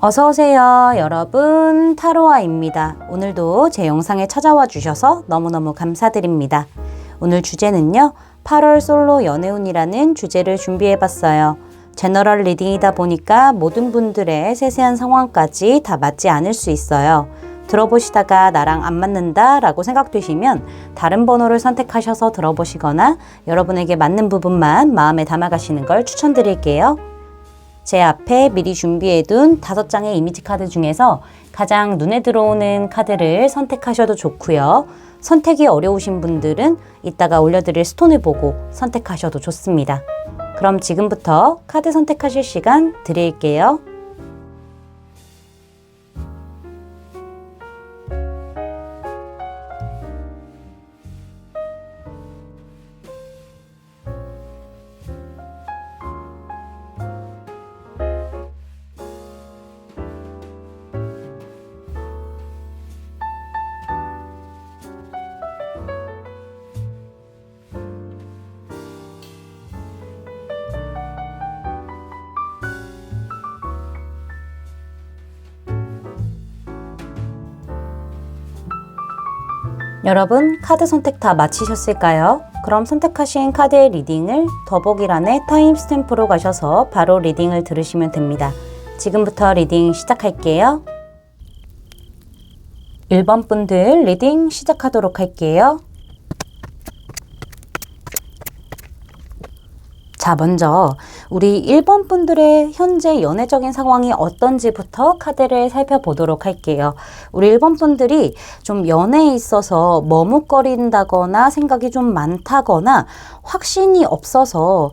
어서오세요 여러분, 타로아입니다. 오늘도 제 영상에 찾아와 주셔서 너무너무 감사드립니다. 오늘 주제는요, 8월 솔로 연애운이라는 주제를 준비해봤어요. 제너럴 리딩이다 보니까 모든 분들의 세세한 상황까지 다 맞지 않을 수 있어요. 들어보시다가 나랑 안 맞는다 라고 생각되시면 다른 번호를 선택하셔서 들어보시거나 여러분에게 맞는 부분만 마음에 담아가시는 걸 추천드릴게요. 제 앞에 미리 준비해둔 5장의 이미지 카드 중에서 가장 눈에 들어오는 카드를 선택하셔도 좋고요. 선택이 어려우신 분들은 이따가 올려드릴 스톤을 보고 선택하셔도 좋습니다. 그럼 지금부터 카드 선택하실 시간 드릴게요. 여러분, 카드 선택 다 마치셨을까요? 그럼 선택하신 카드의 리딩을 더보기란에 타임스탬프로 가셔서 바로 리딩을 들으시면 됩니다. 지금부터 리딩 시작할게요. 1번 분들 리딩 시작하도록 할게요. 자, 먼저 우리 1번 분들의 현재 연애적인 상황이 어떤지부터 카드를 살펴보도록 할게요. 우리 1번 분들이 좀 연애에 있어서 머뭇거린다거나 생각이 좀 많다거나 확신이 없어서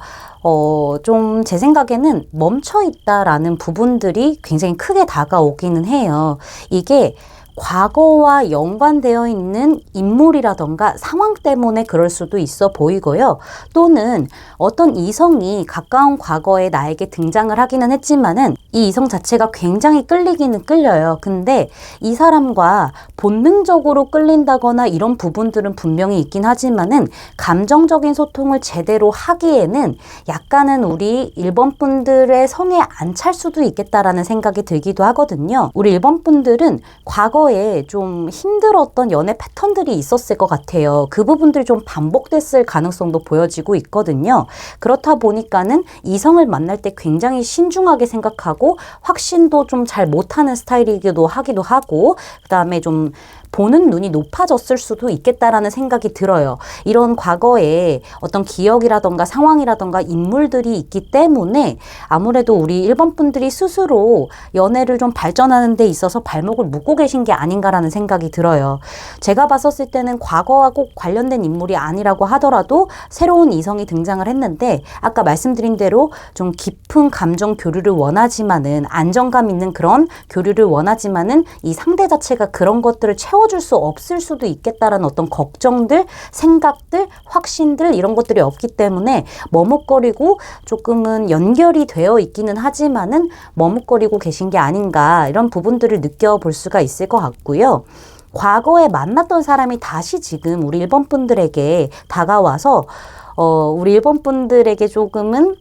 좀 제 생각에는 멈춰 있다라는 부분들이 굉장히 크게 다가오기는 해요. 이게 과거와 연관되어 있는 인물이라던가 상황 때문에 그럴 수도 있어 보이고요. 또는 어떤 이성이 가까운 과거에 나에게 등장을 하기는 했지만은 이 이성 자체가 굉장히 끌리기는 끌려요. 근데 이 사람과 본능적으로 끌린다거나 이런 부분들은 분명히 있긴 하지만은 감정적인 소통을 제대로 하기에는 약간은 우리 1번 분들의 성에 안 찰 수도 있겠다라는 생각이 들기도 하거든요. 우리 1번 분들은 과거에 좀 힘들었던 연애 패턴들이 있었을 것 같아요. 그 부분들이 좀 반복됐을 가능성도 보여지고 있거든요. 그렇다 보니까는 이성을 만날 때 굉장히 신중하게 생각하고 확신도 좀 잘 못하는 스타일이기도 하고 그 다음에 좀 보는 눈이 높아졌을 수도 있겠다라는 생각이 들어요. 이런 과거에 어떤 기억이라던가 상황이라던가 인물들이 있기 때문에 아무래도 우리 1번 분들이 스스로 연애를 좀 발전하는 데 있어서 발목을 묶고 계신 게 아닌가라는 생각이 들어요. 제가 봤었을 때는 과거와 꼭 관련된 인물이 아니라고 하더라도 새로운 이성이 등장을 했는데 아까 말씀드린 대로 좀 깊은 감정 교류를 원하지만은 안정감 있는 그런 교류를 원하지만은 이 상대 자체가 그런 것들을 채워줄 수 없을 수도 있겠다라는 어떤 걱정들, 생각들, 확신들 이런 것들이 없기 때문에 머뭇거리고 조금은 연결이 되어 있기는 하지만은 머뭇거리고 계신 게 아닌가 이런 부분들을 느껴볼 수가 있을 것 같고요. 과거에 만났던 사람이 다시 지금 우리 1번 분들에게 다가와서 우리 1번 분들에게 조금은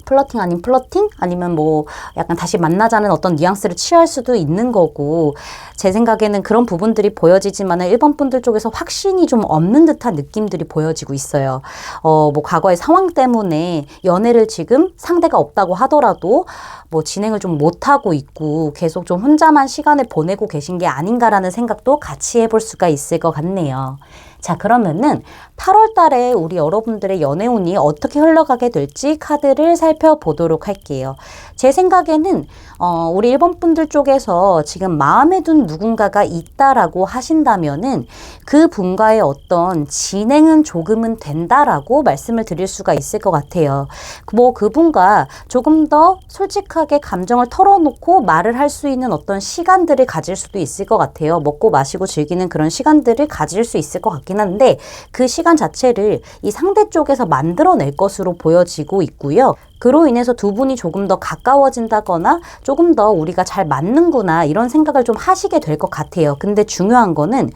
플러팅 아닌 플러팅? 아니면 뭐 약간 다시 만나자는 어떤 뉘앙스를 취할 수도 있는 거고 제 생각에는 그런 부분들이 보여지지만 1번 분들 쪽에서 확신이 좀 없는 듯한 느낌들이 보여지고 있어요. 뭐 과거의 상황 때문에 연애를 지금 상대가 없다고 하더라도 뭐 진행을 좀 못하고 있고 계속 좀 혼자만 시간을 보내고 계신 게 아닌가라는 생각도 같이 해볼 수가 있을 것 같네요. 자, 그러면은 8월 달에 우리 여러분들의 연애운이 어떻게 흘러가게 될지 카드를 살펴보도록 할게요. 제 생각에는 우리 1번 분들 쪽에서 지금 마음에 둔 누군가가 있다라고 하신다면은 그 분과의 어떤 진행은 조금은 된다라고 말씀을 드릴 수가 있을 것 같아요. 뭐 그분과 조금 더 솔직하게 감정을 털어놓고 말을 할 수 있는 어떤 시간들을 가질 수도 있을 것 같아요. 먹고 마시고 즐기는 그런 시간들을 가질 수 있을 것 같긴 한데 그 시간 자체를 이 상대 쪽에서 만들어낼 것으로 보여지고 있고요. 그로 인해서 두 분이 조금 더 가까워진다거나 조금 더 우리가 잘 맞는구나 이런 생각을 좀 하시게 될 것 같아요. 근데 중요한 거는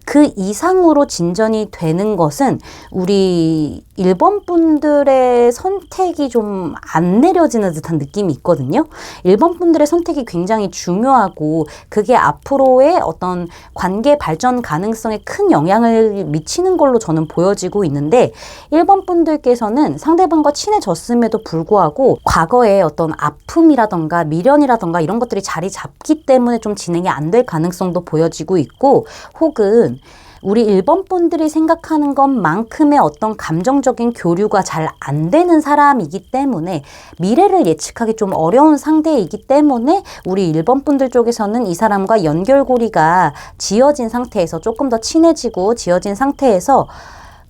그 이상으로 진전이 되는 것은 우리 1번 분들의 선택이 좀 안 내려지는 듯한 느낌이 있거든요. 1번 분들의 선택이 굉장히 중요하고 그게 앞으로의 어떤 관계 발전 가능성에 큰 영향을 미치는 걸로 저는 보여지고 있는데 1번 분들께서는 상대방과 친해졌음에도 불구하고 과거의 어떤 아픔이라던가 미련이라던가 이런 것들이 자리 잡기 때문에 좀 진행이 안 될 가능성도 보여지고 있고 혹은 우리 1번 분들이 생각하는 것만큼의 어떤 감정적인 교류가 잘 안 되는 사람이기 때문에 미래를 예측하기 좀 어려운 상대이기 때문에 우리 1번 분들 쪽에서는 이 사람과 연결고리가 지어진 상태에서 조금 더 친해지고 지어진 상태에서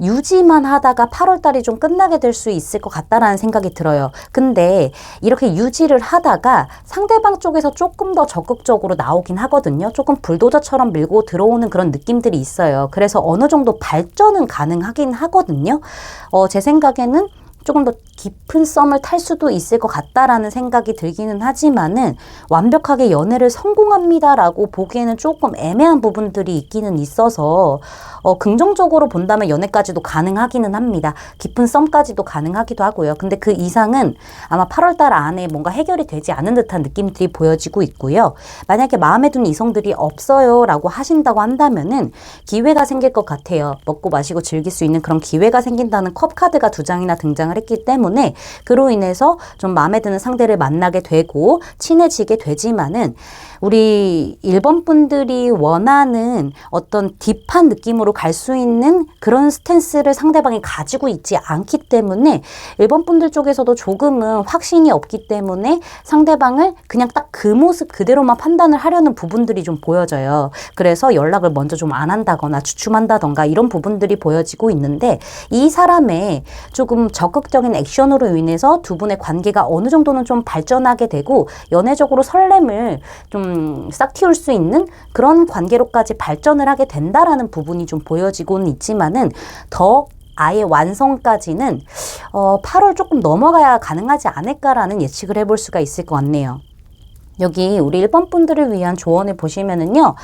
유지만 하다가 8월 달이 좀 끝나게 될 수 있을 것 같다라는 생각이 들어요. 근데 이렇게 유지를 하다가 상대방 쪽에서 조금 더 적극적으로 나오긴 하거든요. 조금 불도저처럼 밀고 들어오는 그런 느낌들이 있어요. 그래서 어느 정도 발전은 가능하긴 하거든요. 제 생각에는 조금 더 깊은 썸을 탈 수도 있을 것 같다라는 생각이 들기는 하지만은 완벽하게 연애를 성공합니다라고 보기에는 조금 애매한 부분들이 있기는 있어서 긍정적으로 본다면 연애까지도 가능하기는 합니다. 깊은 썸까지도 가능하기도 하고요. 근데 그 이상은 아마 8월 달 안에 뭔가 해결이 되지 않은 듯한 느낌들이 보여지고 있고요. 만약에 마음에 든 이성들이 없어요 라고 하신다고 한다면은 기회가 생길 것 같아요. 먹고 마시고 즐길 수 있는 그런 기회가 생긴다는 컵 카드가 2장이나 등장을 했기 때문에 그로 인해서 좀 마음에 드는 상대를 만나게 되고 친해지게 되지만은 우리 1번 분들이 원하는 어떤 딥한 느낌으로 갈 수 있는 그런 스탠스를 상대방이 가지고 있지 않기 때문에 1번 분들 쪽에서도 조금은 확신이 없기 때문에 상대방을 그냥 딱 그 모습 그대로만 판단을 하려는 부분들이 좀 보여져요. 그래서 연락을 먼저 좀 안 한다거나 주춤한다던가 이런 부분들이 보여지고 있는데 이 사람의 조금 적극적인 액션으로 인해서 두 분의 관계가 어느 정도는 좀 발전하게 되고 연애적으로 설렘을 좀 싹 틔울 수 있는 그런 관계로까지 발전을 하게 된다라는 부분이 좀 보여지고는 있지만은 더 아예 완성까지는 8월 조금 넘어가야 가능하지 않을까라는 예측을 해볼 수가 있을 것 같네요. 여기 우리 1번 분들을 위한 조언을 보시면은요.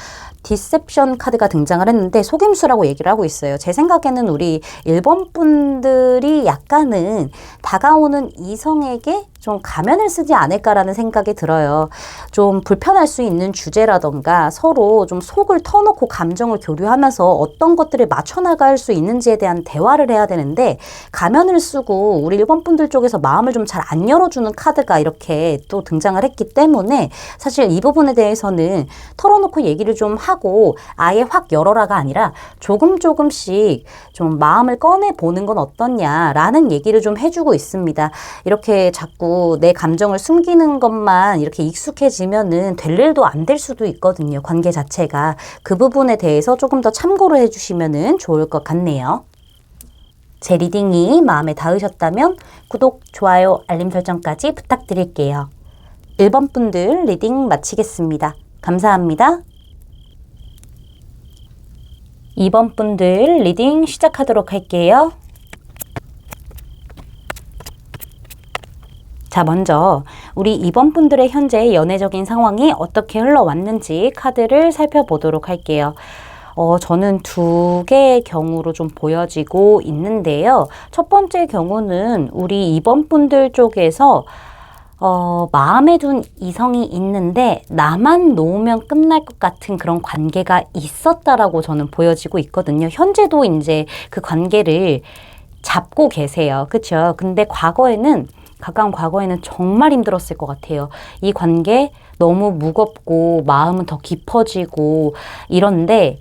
디셉션 카드가 등장을 했는데 속임수라고 얘기를 하고 있어요. 제 생각에는 우리 1번 분들이 약간은 다가오는 이성에게 좀 가면을 쓰지 않을까라는 생각이 들어요. 좀 불편할 수 있는 주제라던가 서로 좀 속을 터놓고 감정을 교류하면서 어떤 것들을 맞춰나갈 수 있는지에 대한 대화를 해야 되는데 가면을 쓰고 우리 1번 분들 쪽에서 마음을 좀 잘 안 열어주는 카드가 이렇게 또 등장을 했기 때문에 사실 이 부분에 대해서는 털어놓고 얘기를 좀 하고 아예 확 열어라가 아니라 조금씩 좀 마음을 꺼내보는 건 어떻냐라는 얘기를 좀 해주고 있습니다. 이렇게 자꾸 내 감정을 숨기는 것만 이렇게 익숙해지면은 될 일도 안 될 수도 있거든요. 관계 자체가. 그 부분에 대해서 조금 더 참고를 해주시면은 좋을 것 같네요. 제 리딩이 마음에 닿으셨다면 구독, 좋아요, 알림 설정까지 부탁드릴게요. 1번 분들 리딩 마치겠습니다. 감사합니다. 2번 분들 리딩 시작하도록 할게요. 자, 먼저 우리 2번 분들의 현재 연애적인 상황이 어떻게 흘러왔는지 카드를 살펴보도록 할게요. 저는 2개의 경우로 좀 보여지고 있는데요. 첫 번째 경우는 우리 2번 분들 쪽에서 마음에 둔 이성이 있는데 나만 놓으면 끝날 것 같은 그런 관계가 있었다라고 저는 보여지고 있거든요. 현재도 이제 그 관계를 잡고 계세요. 그쵸? 근데 가까운 과거에는 정말 힘들었을 것 같아요. 이 관계 너무 무겁고 마음은 더 깊어지고 이런데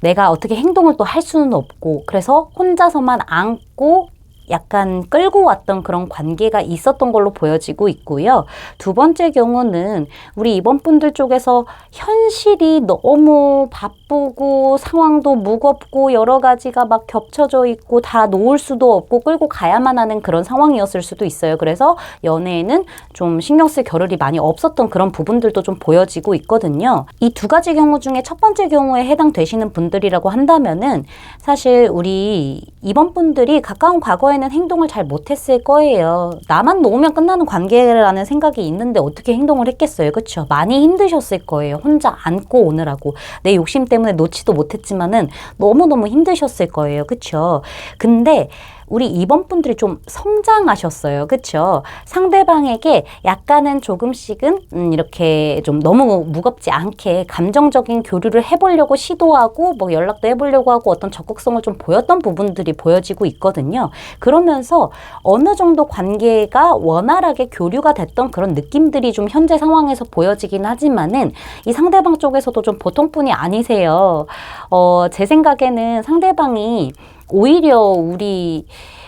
내가 어떻게 행동을 또 할 수는 없고 그래서 혼자서만 안고 약간 끌고 왔던 그런 관계가 있었던 걸로 보여지고 있고요. 2번째 경우는 우리 2번 분들 쪽에서 현실이 너무 바쁘고 상황도 무겁고 여러 가지가 막 겹쳐져 있고 다 놓을 수도 없고 끌고 가야만 하는 그런 상황이었을 수도 있어요. 그래서 연애에는 좀 신경 쓸 겨를이 많이 없었던 그런 부분들도 좀 보여지고 있거든요. 이 2가지 경우 중에 첫 번째 경우에 해당되시는 분들이라고 한다면은 사실 우리 2번 분들이 가까운 과거에 과거에는 행동을 잘 못했을 거예요. 나만 놓으면 끝나는 관계라는 생각이 있는데 어떻게 행동을 했겠어요. 그쵸? 많이 힘드셨을 거예요. 혼자 안고 오느라고. 내 욕심 때문에 놓지도 못했지만은 너무너무 힘드셨을 거예요. 그쵸? 근데 우리 2번 분들이 좀 성장하셨어요. 그쵸? 상대방에게 약간은 조금씩은 이렇게 좀 너무 무겁지 않게 감정적인 교류를 해보려고 시도하고 뭐 연락도 해보려고 하고 어떤 적극성을 좀 보였던 부분들이 보여지고 있거든요. 그러면서 어느 정도 관계가 원활하게 교류가 됐던 그런 느낌들이 좀 현재 상황에서 보여지긴 하지만은 이 상대방 쪽에서도 좀 보통뿐이 아니세요. 제 생각에는 상대방이 오히려 우리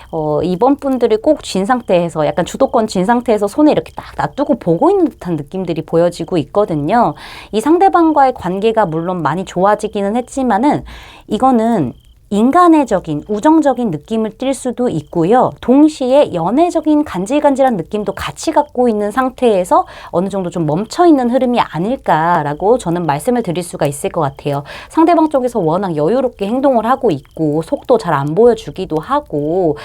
2번 분들이 꼭 쥔 상태에서 약간 주도권 쥔 상태에서 손에 이렇게 딱 놔두고 보고 있는 듯한 느낌들이 보여지고 있거든요. 이 상대방과의 관계가 물론 많이 좋아지기는 했지만은 이거는 인간애적인 우정적인 느낌을 띌 수도 있고요. 동시에 연애적인 간질간질한 느낌도 같이 갖고 있는 상태에서 어느 정도 좀 멈춰있는 흐름이 아닐까라고 저는 말씀을 드릴 수가 있을 것 같아요. 상대방 쪽에서 워낙 여유롭게 행동을 하고 있고 속도 잘 안 보여주기도 하고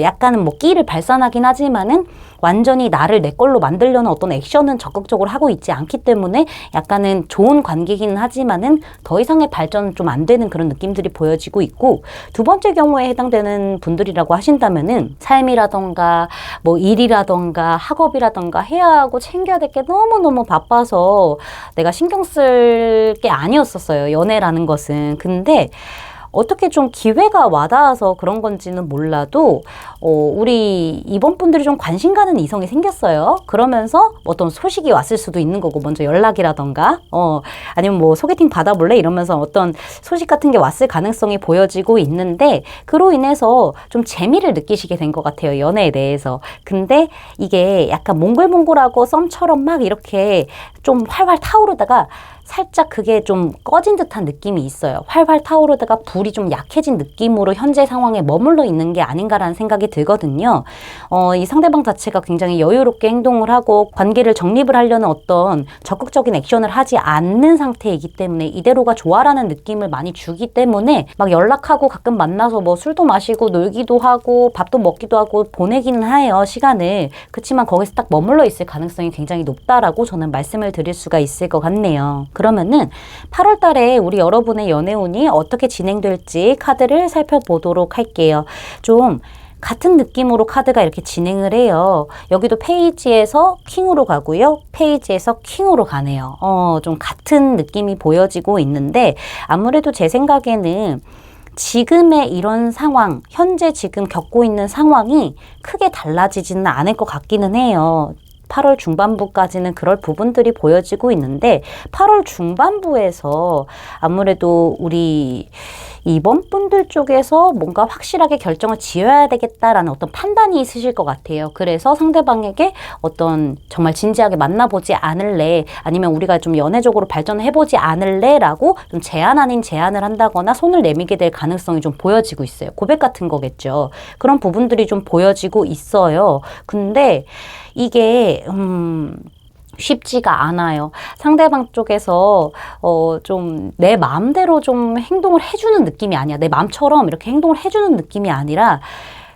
약간은 뭐 끼를 발산하긴 하지만은 완전히 나를 내 걸로 만들려는 어떤 액션은 적극적으로 하고 있지 않기 때문에 약간은 좋은 관계이긴 하지만은 더 이상의 발전은 좀 안 되는 그런 느낌들이 보여지고 있고, 두 번째 경우에 해당되는 분들이라고 하신다면은 삶이라던가 뭐 일이라던가 학업이라던가 해야 하고 챙겨야 될 게 너무너무 바빠서 내가 신경 쓸 게 아니었었어요. 연애라는 것은. 근데 어떻게 좀 기회가 와닿아서 그런 건지는 몰라도 우리 2번 분들이 좀 관심 가는 이성이 생겼어요. 그러면서 어떤 소식이 왔을 수도 있는 거고, 먼저 연락이라던가 아니면 뭐 소개팅 받아볼래? 이러면서 어떤 소식 같은 게 왔을 가능성이 보여지고 있는데, 그로 인해서 좀 재미를 느끼시게 된 것 같아요. 연애에 대해서. 근데 이게 약간 몽글몽글하고 썸처럼 막 이렇게 좀 활활 타오르다가 살짝 그게 좀 꺼진 듯한 느낌이 있어요. 활활 타오르다가 불이 좀 약해진 느낌으로 현재 상황에 머물러 있는 게 아닌가라는 생각이 들거든요. 이 상대방 자체가 굉장히 여유롭게 행동을 하고 관계를 정립을 하려는 어떤 적극적인 액션을 하지 않는 상태이기 때문에 이대로가 좋아라는 느낌을 많이 주기 때문에 막 연락하고 가끔 만나서 뭐 술도 마시고 놀기도 하고 밥도 먹기도 하고 보내기는 해요, 시간을. 그렇지만 거기서 딱 머물러 있을 가능성이 굉장히 높다라고 저는 말씀을 드릴 수가 있을 것 같네요. 그러면은 8월 달에 우리 여러분의 연애운이 어떻게 진행될지 카드를 살펴보도록 할게요. 좀 같은 느낌으로 카드가 이렇게 진행을 해요. 여기도 페이지에서 킹으로 가고요. 페이지에서 킹으로 가네요. 좀 같은 느낌이 보여지고 있는데, 아무래도 제 생각에는 지금의 이런 상황, 현재 지금 겪고 있는 상황이 크게 달라지지는 않을 것 같기는 해요. 8월 중반부까지는 그럴 부분들이 보여지고 있는데, 8월 중반부에서 아무래도 우리 2번 분들 쪽에서 뭔가 확실하게 결정을 지어야 되겠다라는 어떤 판단이 있으실 것 같아요. 그래서 상대방에게 어떤 정말 진지하게 만나보지 않을래, 아니면 우리가 좀 연애적으로 발전해보지 않을래 라고 좀 제안 아닌 제안을 한다거나 손을 내밀게 될 가능성이 좀 보여지고 있어요. 고백 같은 거겠죠. 그런 부분들이 좀 보여지고 있어요. 근데 이게 쉽지가 않아요. 상대방 쪽에서 좀 내 마음대로 좀 행동을 해주는 느낌이 아니야. 내 마음처럼 이렇게 행동을 해주는 느낌이 아니라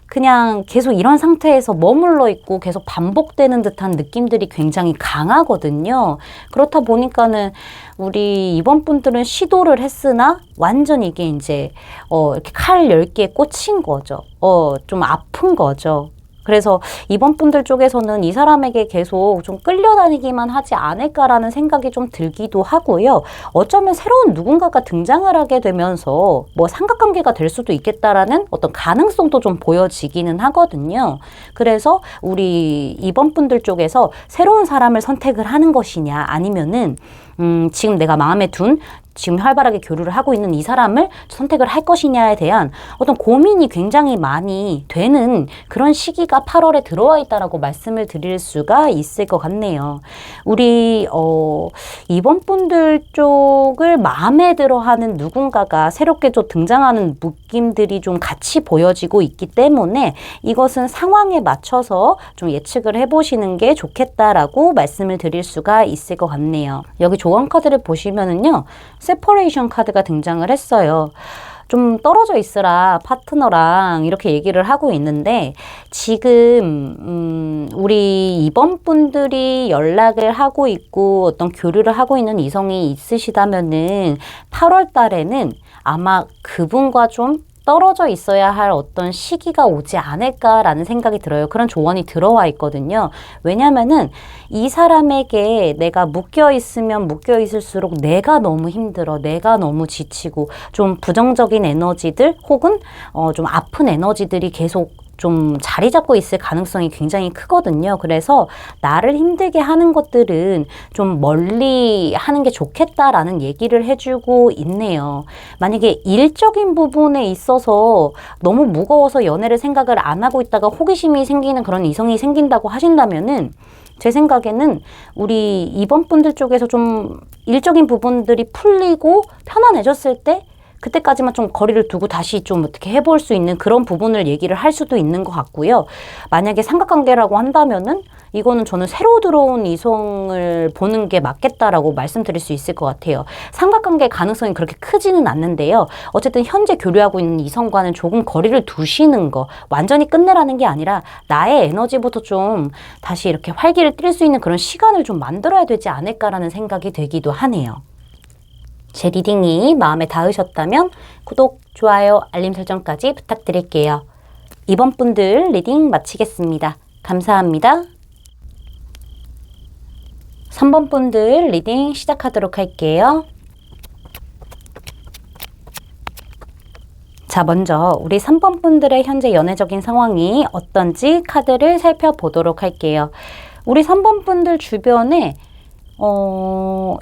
그냥 계속 이런 상태에서 머물러 있고 계속 반복되는 듯한 느낌들이 굉장히 강하거든요. 그렇다 보니까는 우리 2번 분들은 시도를 했으나 완전히 이게 이제 이렇게 칼 10개에 꽂힌 거죠. 좀 아픈 거죠. 그래서 2번 분들 쪽에서는 이 사람에게 계속 좀 끌려다니기만 하지 않을까라는 생각이 좀 들기도 하고요. 어쩌면 새로운 누군가가 등장을 하게 되면서 뭐 삼각관계가 될 수도 있겠다라는 어떤 가능성도 좀 보여지기는 하거든요. 그래서 우리 2번 분들 쪽에서 새로운 사람을 선택을 하는 것이냐, 아니면은 지금 내가 마음에 둔 지금 활발하게 교류를 하고 있는 이 사람을 선택을 할 것이냐에 대한 어떤 고민이 굉장히 많이 되는 그런 시기가 8월에 들어와 있다라고 말씀을 드릴 수가 있을 것 같네요. 우리 2번 분들 쪽을 마음에 들어하는 누군가가 새롭게 좀 등장하는 느낌들이 좀 같이 보여지고 있기 때문에 이것은 상황에 맞춰서 좀 예측을 해보시는 게 좋겠다라고 말씀을 드릴 수가 있을 것 같네요. 여기 조언 카드를 보시면은요, 세퍼레이션 카드가 등장을 했어요. 좀 떨어져 있으라 파트너랑 이렇게 얘기를 하고 있는데 지금 우리 이번 분들이 연락을 하고 있고 어떤 교류를 하고 있는 이성이 있으시다면은 8월 달에는 아마 그분과 좀 떨어져 있어야 할 어떤 시기가 오지 않을까라는 생각이 들어요. 그런 조언이 들어와 있거든요. 왜냐면은 이 사람에게 내가 묶여 있으면 묶여 있을수록 내가 너무 힘들어. 내가 너무 지치고 좀 부정적인 에너지들 혹은 좀 아픈 에너지들이 계속 좀 자리 잡고 있을 가능성이 굉장히 크거든요. 그래서 나를 힘들게 하는 것들은 좀 멀리 하는 게 좋겠다라는 얘기를 해주고 있네요. 만약에 일적인 부분에 있어서 너무 무거워서 연애를 생각을 안 하고 있다가 호기심이 생기는 그런 이성이 생긴다고 하신다면은 제 생각에는 우리 이번 분들 쪽에서 좀 일적인 부분들이 풀리고 편안해졌을 때 그때까지만 좀 거리를 두고 다시 좀 어떻게 해볼 수 있는 그런 부분을 얘기를 할 수도 있는 것 같고요. 만약에 삼각관계라고 한다면은 이거는 저는 새로 들어온 이성을 보는 게 맞겠다라고 말씀드릴 수 있을 것 같아요. 삼각관계 가능성이 그렇게 크지는 않는데요. 어쨌든 현재 교류하고 있는 이성과는 조금 거리를 두시는 거, 완전히 끝내라는 게 아니라 나의 에너지부터 좀 다시 이렇게 활기를 띨 수 있는 그런 시간을 좀 만들어야 되지 않을까라는 생각이 들기도 하네요. 제 리딩이 마음에 닿으셨다면 구독, 좋아요, 알림 설정까지 부탁드릴게요. 이번 분들 리딩 마치겠습니다. 감사합니다. 3번 분들 리딩 시작하도록 할게요. 자, 먼저 우리 3번 분들의 현재 연애적인 상황이 어떤지 카드를 살펴보도록 할게요. 우리 3번 분들 주변에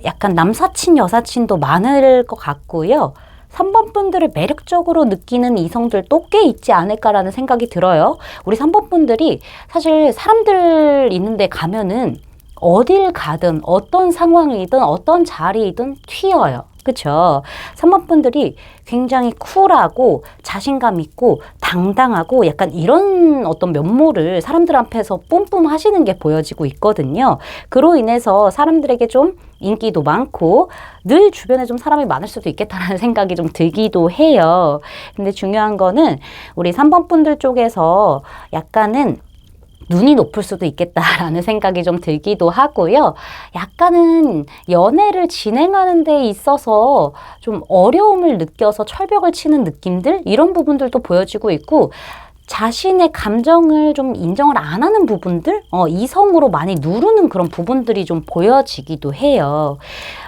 약간 남사친, 여사친도 많을 것 같고요. 3번 분들을 매력적으로 느끼는 이성들도 꽤 있지 않을까라는 생각이 들어요. 우리 3번 분들이 사실 사람들 있는데 가면은 어딜 가든 어떤 상황이든 어떤 자리이든 튀어요. 그쵸? 3번 분들이 굉장히 쿨하고 자신감 있고 당당하고 약간 이런 어떤 면모를 사람들 앞에서 뿜뿜 하시는 게 보여지고 있거든요. 그로 인해서 사람들에게 좀 인기도 많고 늘 주변에 좀 사람이 많을 수도 있겠다라는 생각이 좀 들기도 해요. 근데 중요한 거는 우리 3번 분들 쪽에서 약간은 눈이 높을 수도 있겠다라는 생각이 좀 들기도 하고요. 약간은 연애를 진행하는 데 있어서 좀 어려움을 느껴서 철벽을 치는 느낌들? 이런 부분들도 보여지고 있고 자신의 감정을 좀 인정을 안 하는 부분들? 이성으로 많이 누르는 그런 부분들이 좀 보여지기도 해요.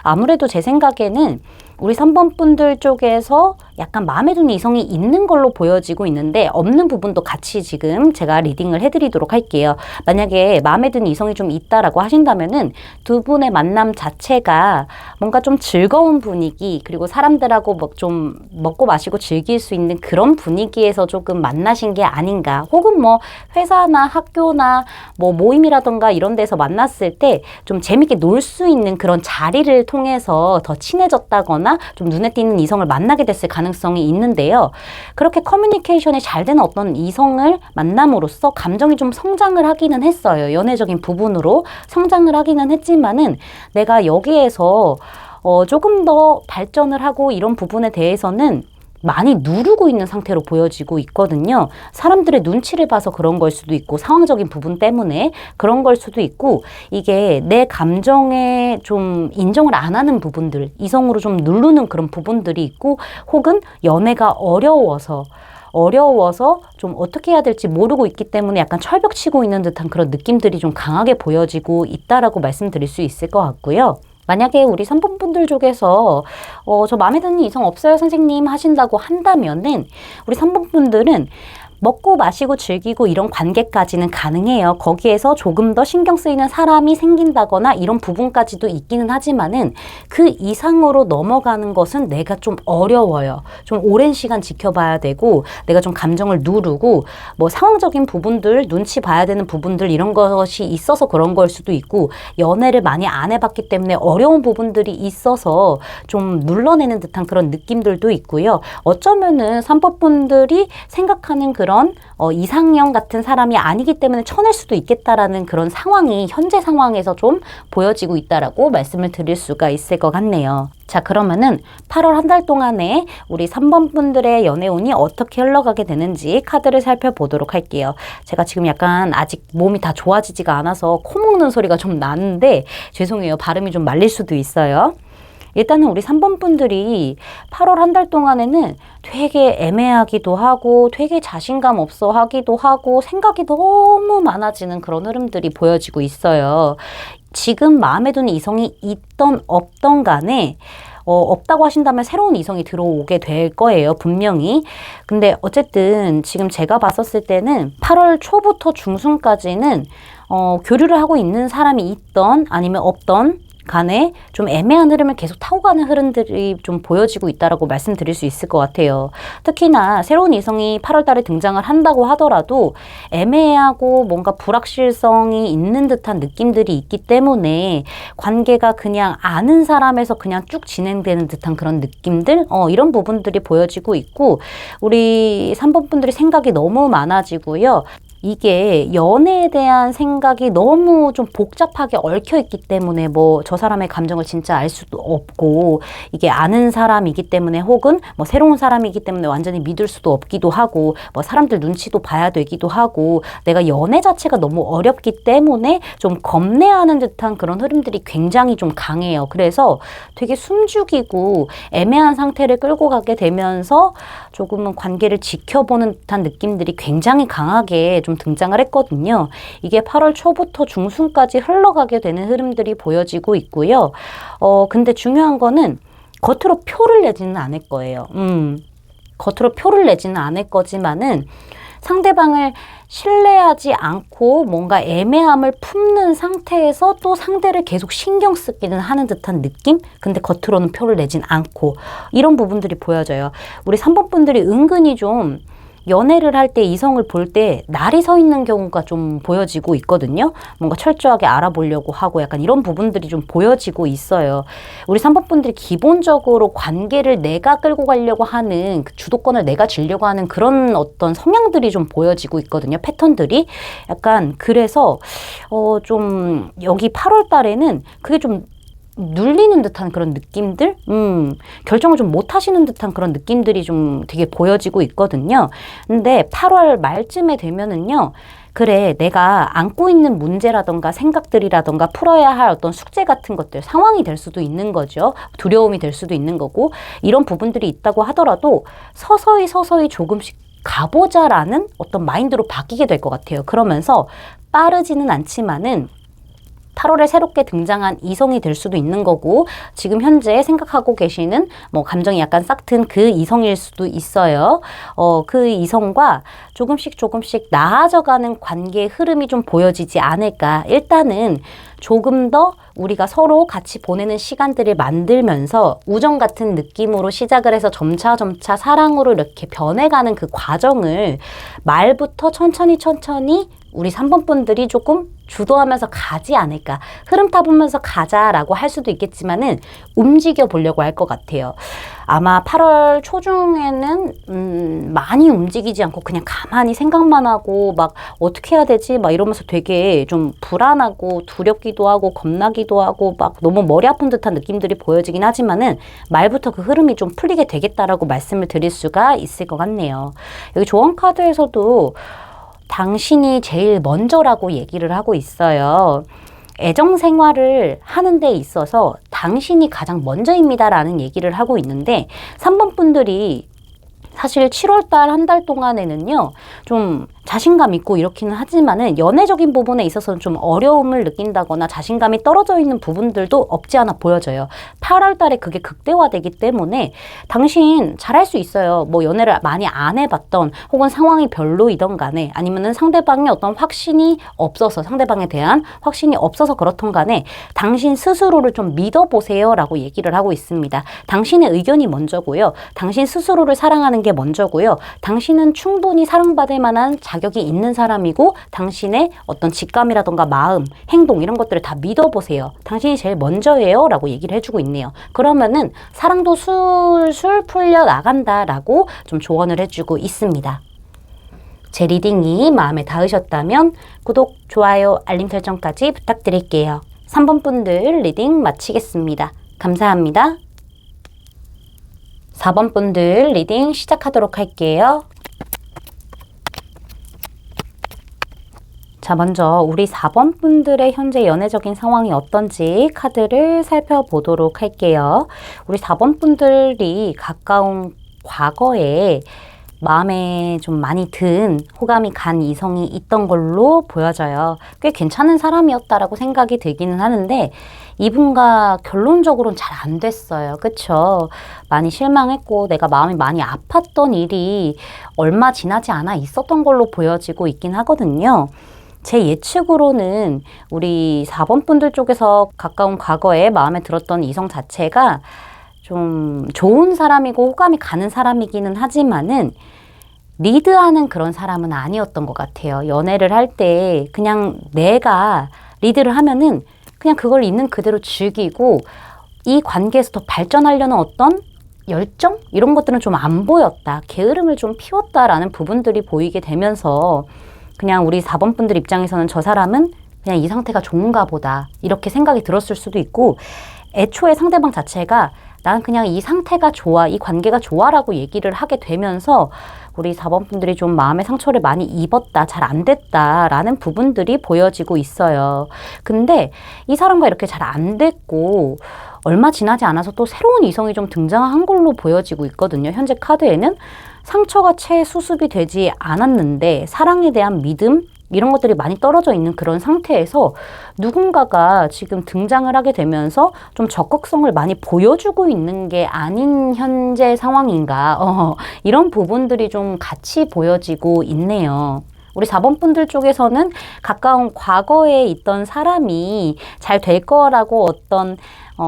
아무래도 제 생각에는 우리 3번 분들 쪽에서 약간 마음에 드는 이성이 있는 걸로 보여지고 있는데 없는 부분도 같이 지금 제가 리딩을 해드리도록 할게요. 만약에 마음에 드는 이성이 좀 있다라고 하신다면은 두 분의 만남 자체가 뭔가 좀 즐거운 분위기 그리고 사람들하고 좀 먹고 마시고 즐길 수 있는 그런 분위기에서 조금 만나신 게 아닌가. 혹은 뭐 회사나 학교나 뭐 모임이라던가 이런 데서 만났을 때 좀 재밌게 놀 수 있는 그런 자리를 통해서 더 친해졌다거나 좀 눈에 띄는 이성을 만나게 됐을 가능성이 있는데요. 그렇게 커뮤니케이션이 잘 되는 어떤 이성을 만남으로써 감정이 좀 성장을 하기는 했어요. 연애적인 부분으로 성장을 하기는 했지만은 내가 여기에서 조금 더 발전을 하고 이런 부분에 대해서는 많이 누르고 있는 상태로 보여지고 있거든요. 사람들의 눈치를 봐서 그런 걸 수도 있고 상황적인 부분 때문에 그런 걸 수도 있고 이게 내 감정에 좀 인정을 안 하는 부분들, 이성으로 좀 누르는 그런 부분들이 있고 혹은 연애가 어려워서 좀 어떻게 해야 될지 모르고 있기 때문에 약간 철벽치고 있는 듯한 그런 느낌들이 좀 강하게 보여지고 있다라고 말씀드릴 수 있을 것 같고요. 만약에 우리 3번 분들 쪽에서 저 마음에 드는 이성 없어요 선생님 하신다고 한다면은 우리 3번 분들은 먹고 마시고 즐기고 이런 관계까지는 가능해요. 거기에서 조금 더 신경 쓰이는 사람이 생긴다거나 이런 부분까지도 있기는 하지만은 그 이상으로 넘어가는 것은 내가 좀 어려워요. 좀 오랜 시간 지켜봐야 되고 내가 좀 감정을 누르고 뭐 상황적인 부분들, 눈치 봐야 되는 부분들 이런 것이 있어서 그런 걸 수도 있고 연애를 많이 안 해봤기 때문에 어려운 부분들이 있어서 좀 눌러내는 듯한 그런 느낌들도 있고요. 어쩌면은 3번 분들이 생각하는 그런 그런 이상형 같은 사람이 아니기 때문에 쳐낼 수도 있겠다라는 그런 상황이 현재 상황에서 좀 보여지고 있다라고 말씀을 드릴 수가 있을 것 같네요. 자, 그러면은 8월 한 달 동안에 우리 3번 분들의 연애운이 어떻게 흘러가게 되는지 카드를 살펴보도록 할게요. 제가 지금 약간 아직 몸이 다 좋아지지가 않아서 코 목는 소리가 좀 나는데 죄송해요. 발음이 좀 말릴 수도 있어요. 일단은 우리 3번 분들이 8월 한 달 동안에는 되게 애매하기도 하고 되게 자신감 없어 하기도 하고 생각이 너무 많아지는 그런 흐름들이 보여지고 있어요. 지금 마음에 드는 이성이 있던 없던 간에 없다고 하신다면 새로운 이성이 들어오게 될 거예요. 분명히. 근데 어쨌든 지금 제가 봤었을 때는 8월 초부터 중순까지는 교류를 하고 있는 사람이 있던 아니면 없던 간에 좀 애매한 흐름을 계속 타고 가는 흐름들이 좀 보여지고 있다라고 말씀드릴 수 있을 것 같아요. 특히나 새로운 이성이 8월 달에 등장을 한다고 하더라도 애매하고 뭔가 불확실성이 있는 듯한 느낌들이 있기 때문에 관계가 그냥 아는 사람에서 그냥 쭉 진행되는 듯한 그런 느낌들 이런 부분들이 보여지고 있고 우리 3번 분들이 생각이 너무 많아지고요. 이게 연애에 대한 생각이 너무 좀 복잡하게 얽혀있기 때문에 뭐 저 사람의 감정을 진짜 알 수도 없고 이게 아는 사람이기 때문에 혹은 뭐 새로운 사람이기 때문에 완전히 믿을 수도 없기도 하고 뭐 사람들 눈치도 봐야 되기도 하고 내가 연애 자체가 너무 어렵기 때문에 좀 겁내하는 듯한 그런 흐름들이 굉장히 좀 강해요. 그래서 되게 숨죽이고 애매한 상태를 끌고 가게 되면서 조금은 관계를 지켜보는 듯한 느낌들이 굉장히 강하게 좀 등장을 했거든요. 이게 8월 초부터 중순까지 흘러가게 되는 흐름들이 보여지고 있고요. 근데 중요한 거는 겉으로 표를 내지는 않을 거예요. 겉으로 표를 내지는 않을 거지만은 상대방을 신뢰하지 않고 뭔가 애매함을 품는 상태에서 또 상대를 계속 신경 쓰기는 하는 듯한 느낌? 근데 겉으로는 표를 내진 않고 이런 부분들이 보여져요. 우리 3번 분들이 은근히 좀 연애를 할 때 이성을 볼 때 날이 서 있는 경우가 좀 보여지고 있거든요. 뭔가 철저하게 알아보려고 하고 약간 이런 부분들이 좀 보여지고 있어요. 우리 3번 분들이 기본적으로 관계를 내가 끌고 가려고 하는 그 주도권을 내가 쥐려고 하는 그런 어떤 성향들이 좀 보여지고 있거든요. 패턴들이. 약간 그래서 좀 여기 8월 달에는 그게 좀 눌리는 듯한 그런 느낌들? 결정을 좀 못 하시는 듯한 그런 느낌들이 좀 되게 보여지고 있거든요. 근데 8월 말쯤에 되면은요, 그래, 내가 안고 있는 문제라던가 생각들이라던가 풀어야 할 어떤 숙제 같은 것들, 상황이 될 수도 있는 거죠. 두려움이 될 수도 있는 거고, 이런 부분들이 있다고 하더라도 서서히 조금씩 가보자라는 어떤 마인드로 바뀌게 될 것 같아요. 그러면서 빠르지는 않지만은 8월에 새롭게 등장한 이성이 될 수도 있는 거고 지금 현재 생각하고 계시는 뭐 감정이 약간 싹튼 그 이성일 수도 있어요. 그 이성과 조금씩 나아져가는 관계의 흐름이 좀 보여지지 않을까. 일단은 조금 더 우리가 서로 같이 보내는 시간들을 만들면서 우정 같은 느낌으로 시작을 해서 점차 사랑으로 이렇게 변해가는 그 과정을 말부터 천천히 우리 3번 분들이 조금 주도하면서 가지 않을까. 흐름 타보면서 가자라고 할 수도 있겠지만은 움직여 보려고 할 것 같아요. 아마 8월 초중에는 많이 움직이지 않고 그냥 가만히 생각만 하고 막 어떻게 해야 되지? 막 이러면서 되게 좀 불안하고 두렵기도 하고 겁나기도 하고 막 너무 머리 아픈 듯한 느낌들이 보여지긴 하지만은 말부터 그 흐름이 좀 풀리게 되겠다라고 말씀을 드릴 수가 있을 것 같네요. 여기 조언 카드에서도 당신이 제일 먼저라고 얘기를 하고 있어요. 애정 생활을 하는 데 있어서 당신이 가장 먼저입니다라는 얘기를 하고 있는데 3번 분들이 사실 7월달 한 달 동안에는요 좀 자신감 있고 이렇기는 하지만은 연애적인 부분에 있어서는 좀 어려움을 느낀다거나 자신감이 떨어져 있는 부분들도 없지 않아 보여져요. 8월 달에 그게 극대화되기 때문에 당신 잘할 수 있어요. 뭐 연애를 많이 안 해봤던 혹은 상황이 별로이던 간에 아니면은 상대방의 어떤 확신이 없어서 상대방에 대한 확신이 없어서 그렇던 간에 당신 스스로를 좀 믿어보세요 라고 얘기를 하고 있습니다. 당신의 의견이 먼저고요. 당신 스스로를 사랑하는 게 먼저고요. 당신은 충분히 사랑받을 만한 자격이 있는 사람이고 당신의 어떤 직감이라던가 마음, 행동 이런 것들을 다 믿어보세요. 당신이 제일 먼저예요 라고 얘기를 해주고 있네요. 그러면은 사랑도 술술 풀려 나간다라고 좀 조언을 해주고 있습니다. 제 리딩이 마음에 닿으셨다면 구독, 좋아요, 알림 설정까지 부탁드릴게요. 3번 분들 리딩 마치겠습니다. 감사합니다. 4번 분들 리딩 시작하도록 할게요. 자, 먼저 우리 4번 분들의 현재 연애적인 상황이 어떤지 카드를 살펴보도록 할게요. 우리 4번 분들이 가까운 과거에 마음에 좀 많이 든 호감이 간 이성이 있던 걸로 보여져요. 꽤 괜찮은 사람이었다라고 생각이 들기는 하는데 이분과 결론적으로는 잘 안 됐어요. 그쵸? 많이 실망했고 내가 마음이 많이 아팠던 일이 얼마 지나지 않아 있었던 걸로 보여지고 있긴 하거든요. 제 예측으로는 우리 4번 분들 쪽에서 가까운 과거에 마음에 들었던 이성 자체가 좀 좋은 사람이고 호감이 가는 사람이기는 하지만은 리드하는 그런 사람은 아니었던 것 같아요. 연애를 할 때 그냥 내가 리드를 하면은 그냥 그걸 있는 그대로 즐기고 이 관계에서 더 발전하려는 어떤 열정? 이런 것들은 좀 안 보였다. 게으름을 좀 피웠다라는 부분들이 보이게 되면서 그냥 우리 4번 분들 입장에서는 저 사람은 그냥 이 상태가 좋은가 보다 이렇게 생각이 들었을 수도 있고 애초에 상대방 자체가 난 그냥 이 상태가 좋아, 이 관계가 좋아라고 얘기를 하게 되면서 우리 4번 분들이 좀 마음의 상처를 많이 입었다, 잘 안 됐다라는 부분들이 보여지고 있어요. 근데 이 사람과 이렇게 잘 안 됐고 얼마 지나지 않아서 또 새로운 이성이 좀 등장한 걸로 보여지고 있거든요. 현재 카드에는 상처가 채 수습이 되지 않았는데 사랑에 대한 믿음 이런 것들이 많이 떨어져 있는 그런 상태에서 누군가가 지금 등장을 하게 되면서 좀 적극성을 많이 보여주고 있는 게 아닌 현재 상황인가 이런 부분들이 좀 같이 보여지고 있네요. 우리 4번 분들 쪽에서는 가까운 과거에 있던 사람이 잘 될 거라고 어떤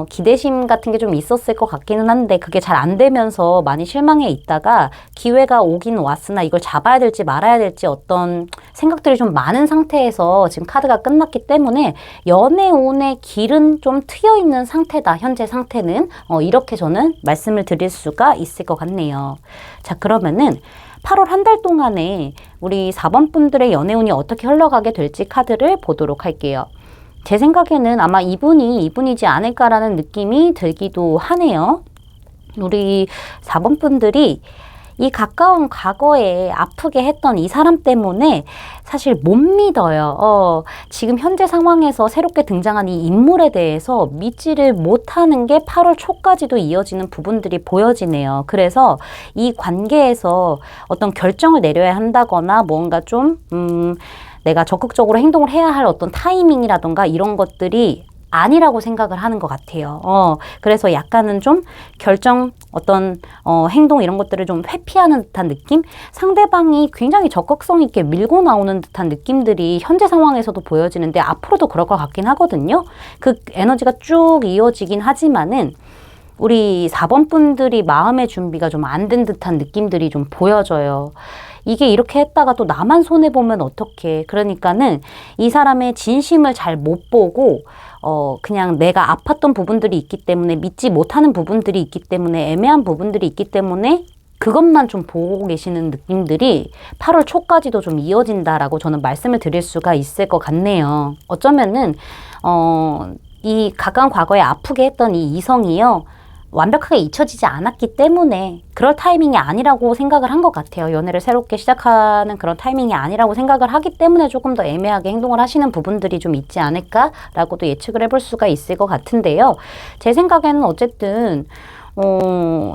기대심 같은 게 좀 있었을 것 같기는 한데 그게 잘 안 되면서 많이 실망해 있다가 기회가 오긴 왔으나 이걸 잡아야 될지 말아야 될지 어떤 생각들이 좀 많은 상태에서 지금 카드가 끝났기 때문에 연애운의 길은 좀 트여 있는 상태다. 현재 상태는 이렇게 저는 말씀을 드릴 수가 있을 것 같네요. 자, 그러면은 8월 한 달 동안에 우리 4번 분들의 연애운이 어떻게 흘러가게 될지 카드를 보도록 할게요. 제 생각에는 아마 이분이지 않을까라는 느낌이 들기도 하네요. 우리 4번 분들이 이 가까운 과거에 아프게 했던 이 사람 때문에 사실 못 믿어요. 지금 현재 상황에서 새롭게 등장한 이 인물에 대해서 믿지를 못하는 게 8월 초까지도 이어지는 부분들이 보여지네요. 그래서 이 관계에서 어떤 결정을 내려야 한다거나 뭔가 좀 내가 적극적으로 행동을 해야 할 어떤 타이밍이라던가 이런 것들이 아니라고 생각을 하는 것 같아요. 그래서 약간은 좀 결정, 어떤 행동 이런 것들을 좀 회피하는 듯한 느낌? 상대방이 굉장히 적극성 있게 밀고 나오는 듯한 느낌들이 현재 상황에서도 보여지는데 앞으로도 그럴 것 같긴 하거든요. 그 에너지가 쭉 이어지긴 하지만은 우리 4번 분들이 마음의 준비가 좀 안 된 듯한 느낌들이 좀 보여져요. 이게 이렇게 했다가 또 나만 손해보면 어떡해. 그러니까는 이 사람의 진심을 잘 못 보고 그냥 내가 아팠던 부분들이 있기 때문에 믿지 못하는 부분들이 있기 때문에 애매한 부분들이 있기 때문에 그것만 좀 보고 계시는 느낌들이 8월 초까지도 좀 이어진다라고 저는 말씀을 드릴 수가 있을 것 같네요. 어쩌면은 이 가까운 과거에 아프게 했던 이 이성이요. 완벽하게 잊혀지지 않았기 때문에 그럴 타이밍이 아니라고 생각을 한 것 같아요. 연애를 새롭게 시작하는 그런 타이밍이 아니라고 생각을 하기 때문에 조금 더 애매하게 행동을 하시는 부분들이 좀 있지 않을까라고도 예측을 해볼 수가 있을 것 같은데요. 제 생각에는 어쨌든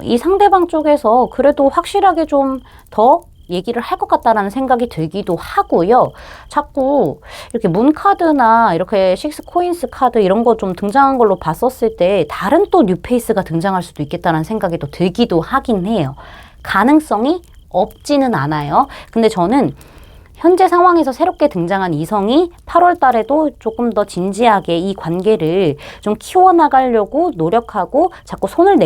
이 상대방 쪽에서 그래도 확실하게 좀 더 얘기를 할 것 같다라는 생각이 들기도 하고요. 자꾸 이렇게 문 카드나 이렇게 식스 코인스 카드 이런 거 좀 등장한 걸로 봤었을 때 다른 또 뉴페이스가 등장할 수도 있겠다는 생각이 또 들기도 하긴 해요. 가능성이 없지는 않아요. 근데 저는 현재 상황에서 새롭게 등장한 이성이 8월 달에도 조금 더 진지하게 이 관계를 좀 키워나가려고 노력하고 자꾸 손을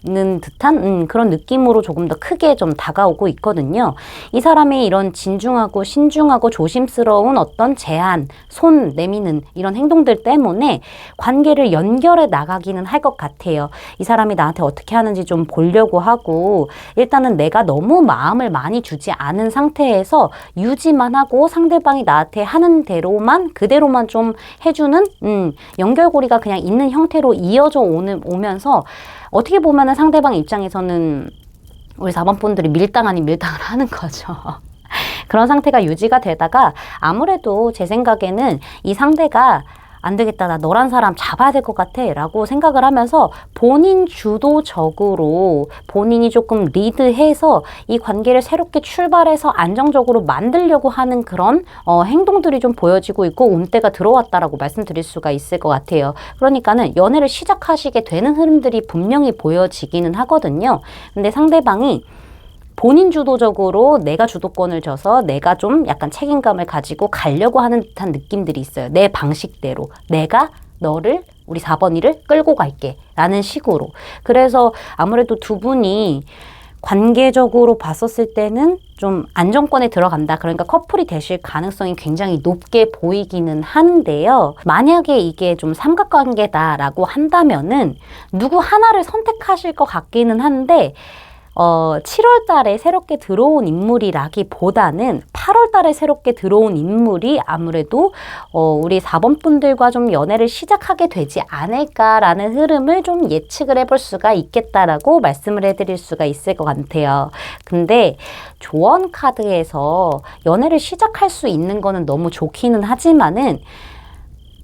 듯한 그런 느낌으로 조금 더 크게 좀 다가오고 있거든요. 이 사람이 이런 진중하고 신중하고 조심스러운 어떤 제안, 손 내미는 이런 행동들 때문에 관계를 연결해 나가기는 할 것 같아요. 이 사람이 나한테 어떻게 하는지 좀 보려고 하고, 일단은 내가 너무 마음을 많이 주지 않은 상태에서 유지만 하고 상대방이 나한테 하는 대로만 그대로만 좀 해주는 연결고리가 그냥 있는 형태로 이어져 오면서 어떻게 보면은 상대방 입장에서는 우리 4번 분들이 밀당 아닌 밀당을 하는 거죠. 그런 상태가 유지가 되다가 아무래도 제 생각에는 이 상대가 안 되겠다, 나 너란 사람 잡아야 될 것 같아 라고 생각을 하면서 본인 주도적으로 본인이 조금 리드해서 이 관계를 새롭게 출발해서 안정적으로 만들려고 하는 그런 행동들이 좀 보여지고 있고 운때가 들어왔다라고 말씀드릴 수가 있을 것 같아요. 그러니까는 연애를 시작하시게 되는 흐름들이 분명히 보여지기는 하거든요. 근데 상대방이 본인 주도적으로 내가 주도권을 져서 내가 좀 약간 책임감을 가지고 가려고 하는 듯한 느낌들이 있어요. 내 방식대로. 내가 너를 우리 4번이를 끌고 갈게 라는 식으로. 그래서 아무래도 두 분이 관계적으로 봤었을 때는 좀 안정권에 들어간다. 그러니까 커플이 되실 가능성이 굉장히 높게 보이기는 하는데요. 만약에 이게 좀 삼각관계다라고 한다면은 누구 하나를 선택하실 것 같기는 한데 7월 달에 새롭게 들어온 인물이라기보다는 8월 달에 새롭게 들어온 인물이 아무래도 우리 4번 분들과 좀 연애를 시작하게 되지 않을까라는 흐름을 좀 예측을 해볼 수가 있겠다라고 말씀을 해드릴 수가 있을 것 같아요. 근데 조언 카드에서 연애를 시작할 수 있는 거는 너무 좋기는 하지만은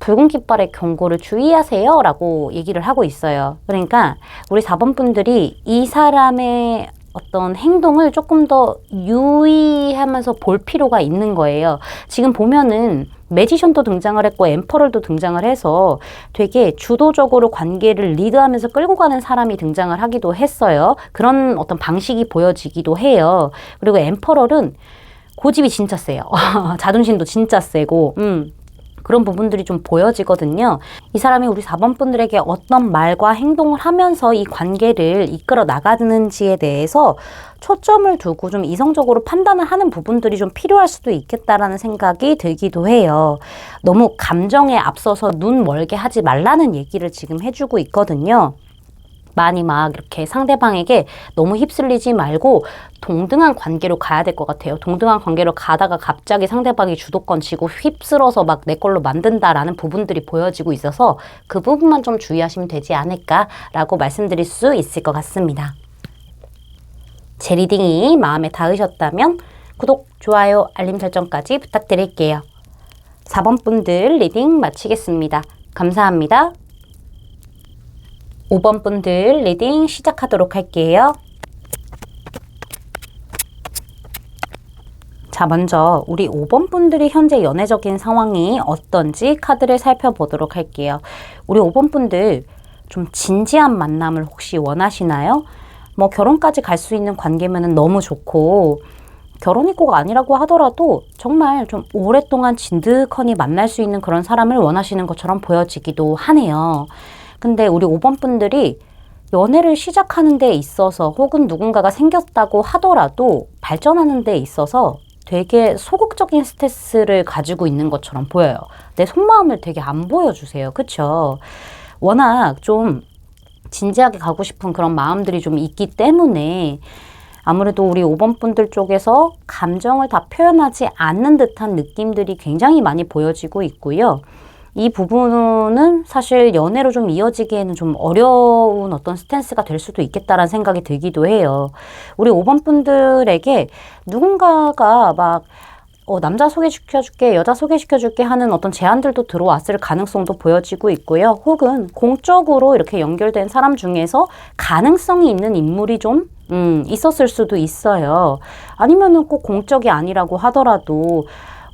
붉은 깃발의 경고를 주의하세요 라고 얘기를 하고 있어요. 그러니까 우리 4번 분들이 이 사람의 어떤 행동을 조금 더 유의하면서 볼 필요가 있는 거예요. 지금 보면은 매지션도 등장을 했고 엠퍼럴도 등장을 해서 되게 주도적으로 관계를 리드하면서 끌고 가는 사람이 등장을 하기도 했어요. 그런 어떤 방식이 보여지기도 해요. 그리고 엠퍼럴은 고집이 진짜 세요. 자존심도 진짜 세고 그런 부분들이 좀 보여지거든요. 이 사람이 우리 4번 분들에게 어떤 말과 행동을 하면서 이 관계를 이끌어 나가는지에 대해서 초점을 두고 좀 이성적으로 판단을 하는 부분들이 좀 필요할 수도 있겠다라는 생각이 들기도 해요. 너무 감정에 앞서서 눈 멀게 하지 말라는 얘기를 지금 해주고 있거든요. 많이 막 이렇게 상대방에게 너무 휩쓸리지 말고 동등한 관계로 가야 될 것 같아요. 동등한 관계로 가다가 갑자기 상대방이 주도권 쥐고 휩쓸어서 막 내 걸로 만든다라는 부분들이 보여지고 있어서 그 부분만 좀 주의하시면 되지 않을까라고 말씀드릴 수 있을 것 같습니다. 제 리딩이 마음에 닿으셨다면 구독, 좋아요, 알림 설정까지 부탁드릴게요. 4번 분들 리딩 마치겠습니다. 감사합니다. 5번 분들 리딩 시작하도록 할게요. 자, 먼저 우리 5번 분들이 현재 연애적인 상황이 어떤지 카드를 살펴보도록 할게요. 우리 5번 분들 좀 진지한 만남을 혹시 원하시나요? 뭐 결혼까지 갈 수 있는 관계면은 너무 좋고, 결혼이 꼭 아니라고 하더라도 정말 좀 오랫동안 진득하니 만날 수 있는 그런 사람을 원하시는 것처럼 보여지기도 하네요. 근데 우리 5번 분들이 연애를 시작하는 데 있어서 혹은 누군가가 생겼다고 하더라도 발전하는 데 있어서 되게 소극적인 스탠스를 가지고 있는 것처럼 보여요. 내 속마음을 되게 안 보여주세요. 그쵸? 워낙 좀 진지하게 가고 싶은 그런 마음들이 좀 있기 때문에 아무래도 우리 5번 분들 쪽에서 감정을 다 표현하지 않는 듯한 느낌들이 굉장히 많이 보여지고 있고요. 이 부분은 사실 연애로 좀 이어지기에는 좀 어려운 어떤 스탠스가 될 수도 있겠다라는 생각이 들기도 해요. 우리 5번 분들에게 누군가가 막 남자 소개시켜줄게, 여자 소개시켜줄게 하는 어떤 제안들도 들어왔을 가능성도 보여지고 있고요. 혹은 공적으로 이렇게 연결된 사람 중에서 가능성이 있는 인물이 좀 있었을 수도 있어요. 아니면은 꼭 공적이 아니라고 하더라도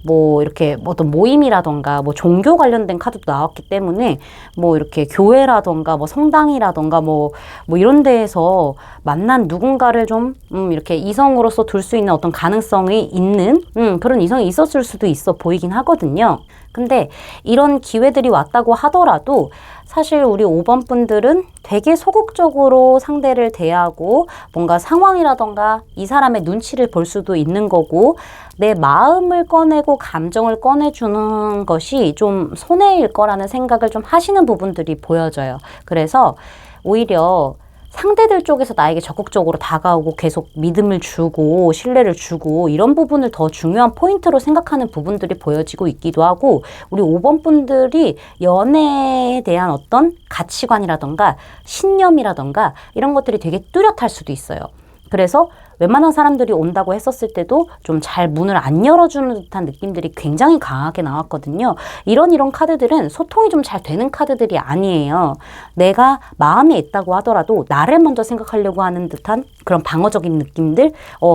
뭐 이렇게 어떤 모임이라던가 뭐 종교 관련된 카드도 나왔기 때문에 뭐 이렇게 교회라던가 뭐 성당이라던가 뭐 이런 데에서 만난 누군가를 좀 이렇게 이성으로서 둘 수 있는 어떤 가능성이 있는 그런 이성이 있었을 수도 있어 보이긴 하거든요. 근데 이런 기회들이 왔다고 하더라도 사실 우리 5번 분들은 되게 소극적으로 상대를 대하고 뭔가 상황이라던가 이 사람의 눈치를 볼 수도 있는 거고 내 마음을 꺼내고 감정을 꺼내주는 것이 좀 손해일 거라는 생각을 좀 하시는 부분들이 보여져요. 그래서 오히려 상대들 쪽에서 나에게 적극적으로 다가오고 계속 믿음을 주고 신뢰를 주고 이런 부분을 더 중요한 포인트로 생각하는 부분들이 보여지고 있기도 하고 우리 5번 분들이 연애에 대한 어떤 가치관이라던가 신념이라던가 이런 것들이 되게 뚜렷할 수도 있어요. 그래서 웬만한 사람들이 온다고 했었을 때도 좀 잘 문을 안 열어주는 듯한 느낌들이 굉장히 강하게 나왔거든요. 이런 카드들은 소통이 좀 잘 되는 카드들이 아니에요. 내가 마음에 있다고 하더라도 나를 먼저 생각하려고 하는 듯한 그런 방어적인 느낌들,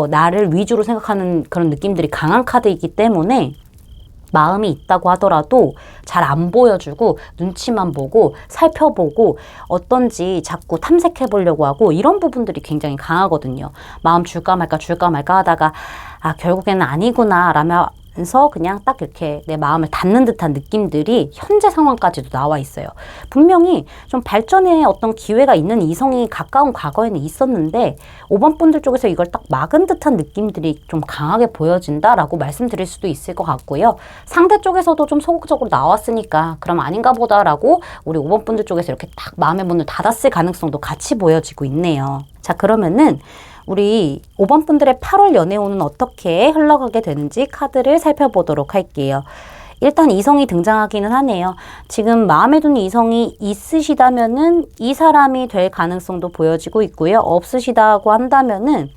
나를 위주로 생각하는 그런 느낌들이 강한 카드이기 때문에 마음이 있다고 하더라도 잘 안 보여주고 눈치만 보고 살펴보고 어떤지 자꾸 탐색해 보려고 하고 이런 부분들이 굉장히 강하거든요. 마음 줄까 말까 하다가 결국에는 아니구나 라면서 그냥 딱 이렇게 내 마음을 닫는 듯한 느낌들이 현재 상황까지도 나와 있어요. 분명히 좀 발전의 어떤 기회가 있는 이성이 가까운 과거에는 있었는데 5번 분들 쪽에서 이걸 딱 막은 듯한 느낌들이 좀 강하게 보여진다라고 말씀드릴 수도 있을 것 같고요. 상대 쪽에서도 좀 소극적으로 나왔으니까 그럼 아닌가 보다라고 우리 5번 분들 쪽에서 이렇게 딱 마음의 문을 닫았을 가능성도 같이 보여지고 있네요. 자, 그러면은 우리 5번 분들의 8월 연애운은 어떻게 흘러가게 되는지 카드를 살펴보도록 할게요. 일단 이성이 등장하기는 하네요. 지금 마음에 드는 이성이 있으시다면은 이 사람이 될 가능성도 보여지고 있고요. 없으시다고 한다면은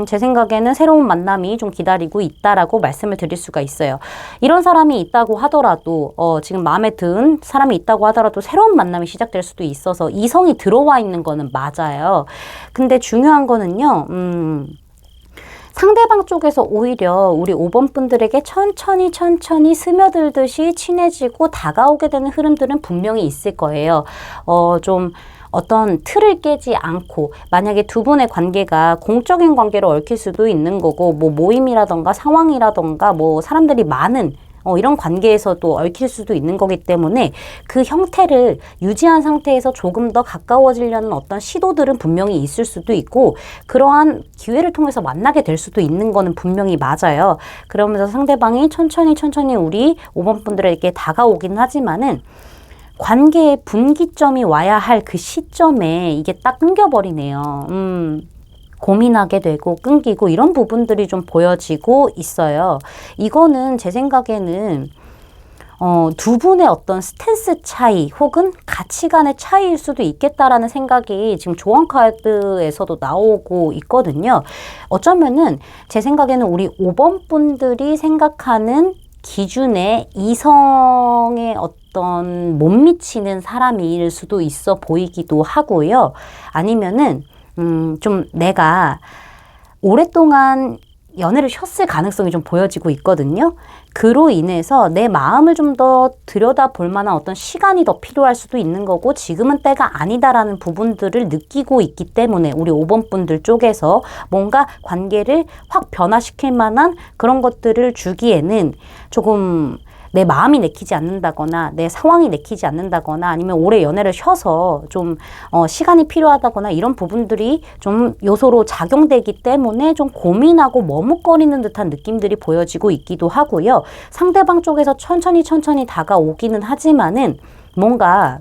제 생각에는 새로운 만남이 좀 기다리고 있다라고 말씀을 드릴 수가 있어요. 이런 사람이 있다고 하더라도 지금 마음에 든 사람이 있다고 하더라도 새로운 만남이 시작될 수도 있어서 이성이 들어와 있는 거는 맞아요. 근데 중요한 거는요. 상대방 쪽에서 오히려 우리 5번 분들에게 천천히 스며들듯이 친해지고 다가오게 되는 흐름들은 분명히 있을 거예요. 좀 어떤 틀을 깨지 않고 만약에 두 분의 관계가 공적인 관계로 얽힐 수도 있는 거고 뭐 모임이라던가 상황이라던가 뭐 사람들이 많은 이런 관계에서도 얽힐 수도 있는 거기 때문에 그 형태를 유지한 상태에서 조금 더 가까워지려는 어떤 시도들은 분명히 있을 수도 있고 그러한 기회를 통해서 만나게 될 수도 있는 거는 분명히 맞아요. 그러면서 상대방이 천천히 우리 5번 분들에게 다가오긴 하지만은 관계의 분기점이 와야 할 그 시점에 이게 딱 끊겨버리네요. 고민하게 되고 끊기고 이런 부분들이 좀 보여지고 있어요. 이거는 제 생각에는 두 분의 어떤 스탠스 차이 혹은 가치관의 차이일 수도 있겠다라는 생각이 지금 조언 카드에서도 나오고 있거든요. 어쩌면은 제 생각에는 우리 5번 분들이 생각하는 기준에 이성의 어떤 못 미치는 사람일 수도 있어 보이기도 하고요. 아니면은 좀 내가 오랫동안 연애를 쉬었을 가능성이 좀 보여지고 있거든요. 그로 인해서 내 마음을 좀 더 들여다볼 만한 어떤 시간이 더 필요할 수도 있는 거고 지금은 때가 아니다라는 부분들을 느끼고 있기 때문에 우리 5번 분들 쪽에서 뭔가 관계를 확 변화시킬 만한 그런 것들을 주기에는 조금 내 마음이 내키지 않는다거나 내 상황이 내키지 않는다거나 아니면 오래 연애를 쉬어서 좀 시간이 필요하다거나 이런 부분들이 좀 요소로 작용되기 때문에 좀 고민하고 머뭇거리는 듯한 느낌들이 보여지고 있기도 하고요. 상대방 쪽에서 천천히 다가오기는 하지만은 뭔가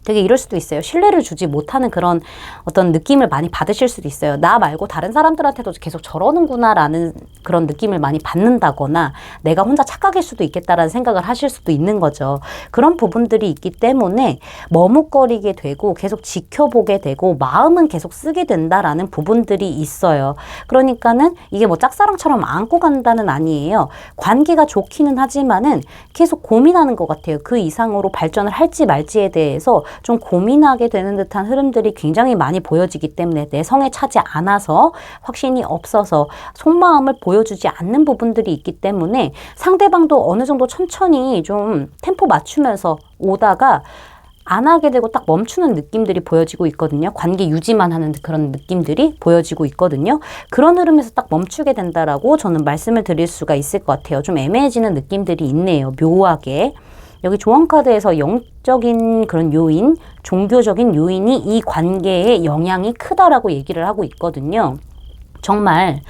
되게 이럴 수도 있어요. 신뢰를 주지 못하는 그런 어떤 느낌을 많이 받으실 수도 있어요. 나 말고 다른 사람들한테도 계속 저러는구나 라는 그런 느낌을 많이 받는다거나 내가 혼자 착각일 수도 있겠다라는 생각을 하실 수도 있는 거죠. 그런 부분들이 있기 때문에 머뭇거리게 되고 계속 지켜보게 되고 마음은 계속 쓰게 된다라는 부분들이 있어요. 그러니까는 이게 뭐 짝사랑처럼 안고 간다는 아니에요. 관계가 좋기는 하지만은 계속 고민하는 것 같아요. 그 이상으로 발전을 할지 말지에 대해서 좀 고민하게 되는 듯한 흐름들이 굉장히 많이 보여지기 때문에 내 성에 차지 않아서 확신이 없어서 속마음을 보여주지 않는 부분들이 있기 때문에 상대방도 어느 정도 천천히 좀 템포 맞추면서 오다가 안 하게 되고 딱 멈추는 느낌들이 보여지고 있거든요. 관계 유지만 하는 그런 느낌들이 보여지고 있거든요. 그런 흐름에서 딱 멈추게 된다라고 저는 말씀을 드릴 수가 있을 것 같아요. 좀 애매해지는 느낌들이 있네요. 묘하게. 여기 조언카드에서 영적인 그런 요인, 종교적인 요인이 이 관계에 영향이 크다라고 얘기를 하고 있거든요. 정말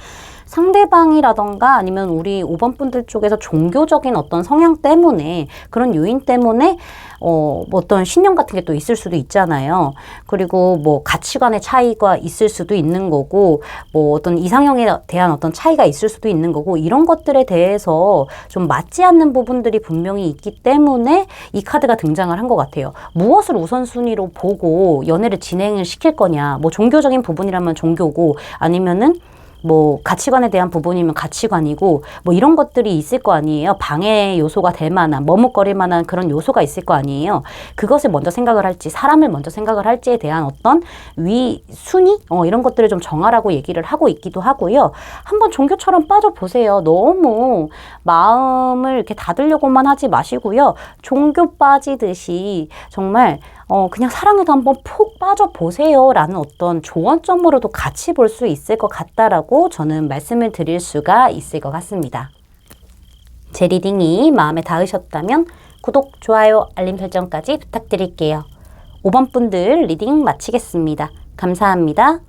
상대방이라던가 아니면 우리 5번 분들 쪽에서 종교적인 어떤 성향 때문에 그런 요인 때문에 뭐 어떤 신념 같은 게 또 있을 수도 있잖아요. 그리고 뭐 가치관의 차이가 있을 수도 있는 거고 뭐 어떤 이상형에 대한 어떤 차이가 있을 수도 있는 거고 이런 것들에 대해서 좀 맞지 않는 부분들이 분명히 있기 때문에 이 카드가 등장을 한 것 같아요. 무엇을 우선순위로 보고 연애를 진행을 시킬 거냐. 뭐 종교적인 부분이라면 종교고 아니면은 뭐 가치관에 대한 부분이면 가치관이고 뭐 이런 것들이 있을 거 아니에요. 방해 요소가 될 만한 머뭇거릴 만한 그런 요소가 있을 거 아니에요. 그것을 먼저 생각을 할지 사람을 먼저 생각을 할지에 대한 어떤 순위 이런 것들을 좀 정하라고 얘기를 하고 있기도 하고요. 한번 종교처럼 빠져보세요. 너무 마음을 이렇게 닫으려고만 하지 마시고요. 종교 빠지듯이 정말 그냥 사랑에도 한번 푹 빠져보세요 라는 어떤 조언점으로도 같이 볼 수 있을 것 같다라고 저는 말씀을 드릴 수가 있을 것 같습니다. 제 리딩이 마음에 닿으셨다면 구독, 좋아요, 알림 설정까지 부탁드릴게요. 5번 분들 리딩 마치겠습니다. 감사합니다.